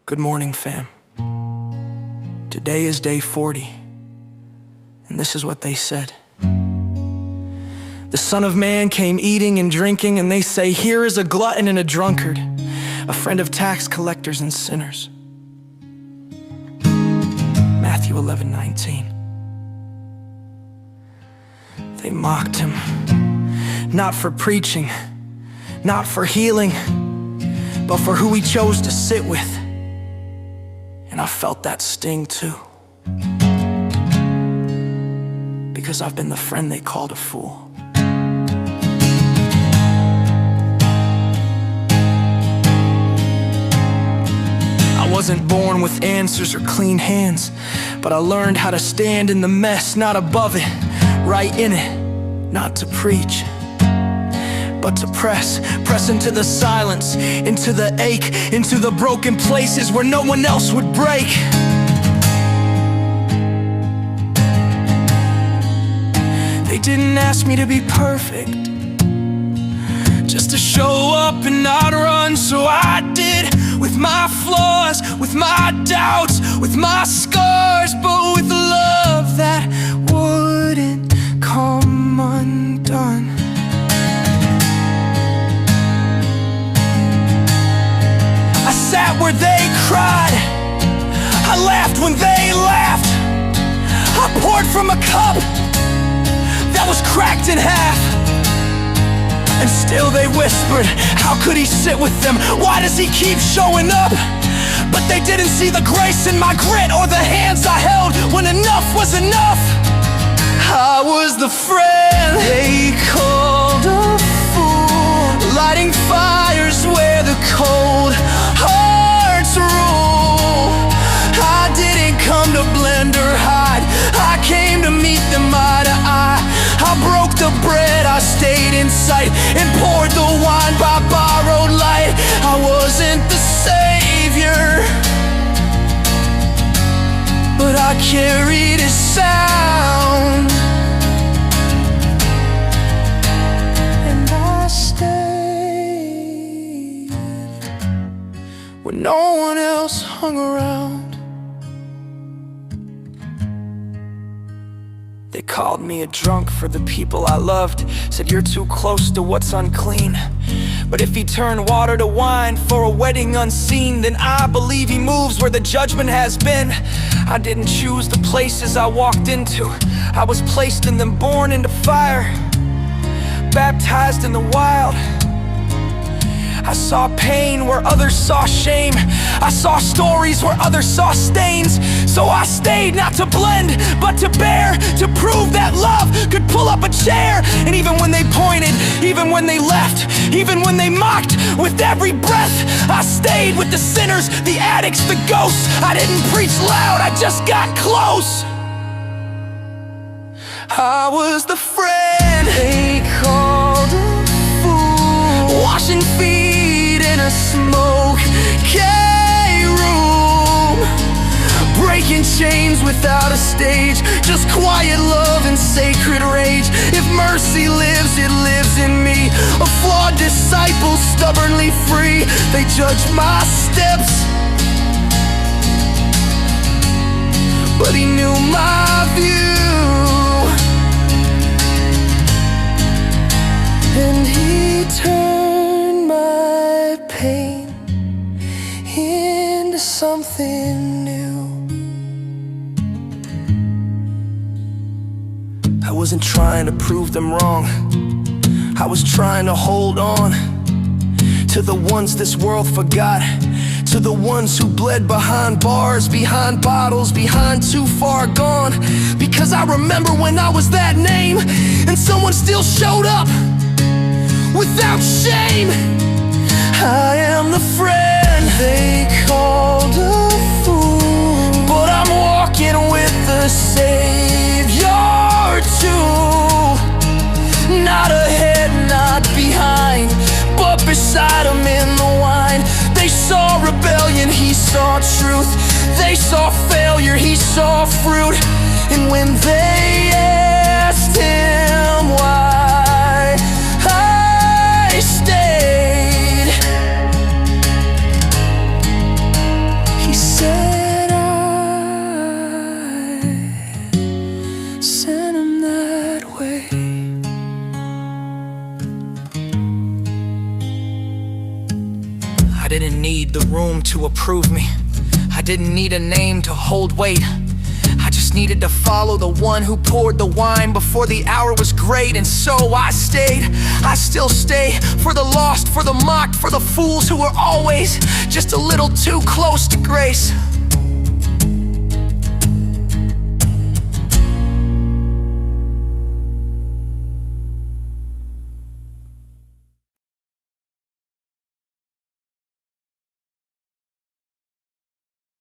Good morning, fam. Today is day 40, and this is what they said. The Son of Man came eating and drinking, and they say, here is a glutton and a drunkard, a friend of tax collectors and sinners. Matthew 11:19. They mocked him, not for preaching, not for healing, but for who he chose to sit with. And I felt that sting too, because I've been the friend they called a fool. I wasn't born with answers or clean hands, but I learned how to stand in the mess, not above it, right in it, not to preach, but to press into the silence, into the ache, into the broken places where no one else would break. They didn't ask me to be perfect, just to show up and not run, so I did, with my flaws, with my doubts, with my scars, but with love that wouldn't come undone. I sat where they cried, I laughed when they laughed, I poured from a cup that was cracked in half. And still they whispered, how could he sit with them? Why does he keep showing up? But they didn't see the grace in my grit or the hands I held when enough was enough. I was the friend they called a fool, lighting fires where the cold hearts rule. I didn't come to blend or hide, I came to meet them eye to eye. I broke the bread, I stayed in sight, and poured the wine by borrowed light. I wasn't the savior, but I carried his sound, and I stayed when no one else hung around. They called me a drunk for the people I loved, said you're too close to what's unclean. But if he turned water to wine for a wedding unseen, then I believe he moves where the judgment has been. I didn't choose the places I walked into, I was placed in them, born into fire, baptized in the wild. I saw pain where others saw shame, I saw stories where others saw stains. So I stayed, not to blend, but to bear, to prove that love could pull up a chair. And even when they pointed, even when they left, even when they mocked, with every breath I stayed with the sinners, the addicts, the ghosts. I didn't preach loud, I just got close. I was the friend they called a fool, washing feet in a smoky room, breaking chains without a stage, just quiet love and sacred rage. If mercy lives, it lives in me, a flawed disciple, stubbornly free. They judged my steps, but he knew my view, and he turned my pain into something new. I wasn't trying to prove them wrong, I was trying to hold on to the ones this world forgot, to the ones who bled behind bars, behind bottles, behind too far gone. Because I remember when I was that name, and someone still showed up without shame. I am the friend they called a fool, but I'm walking with the Savior too. Not ahead, not behind, but beside him in the wine. They saw rebellion, he saw truth. They saw failure, he saw fruit. And when they asked him why I stayed, I didn't need the room to approve me. I didn't need a name to hold weight. I just needed to follow the one who poured the wine before the hour was great. And so I stayed, I still stay, for the lost, for the mocked, for the fools who were always just a little too close to grace.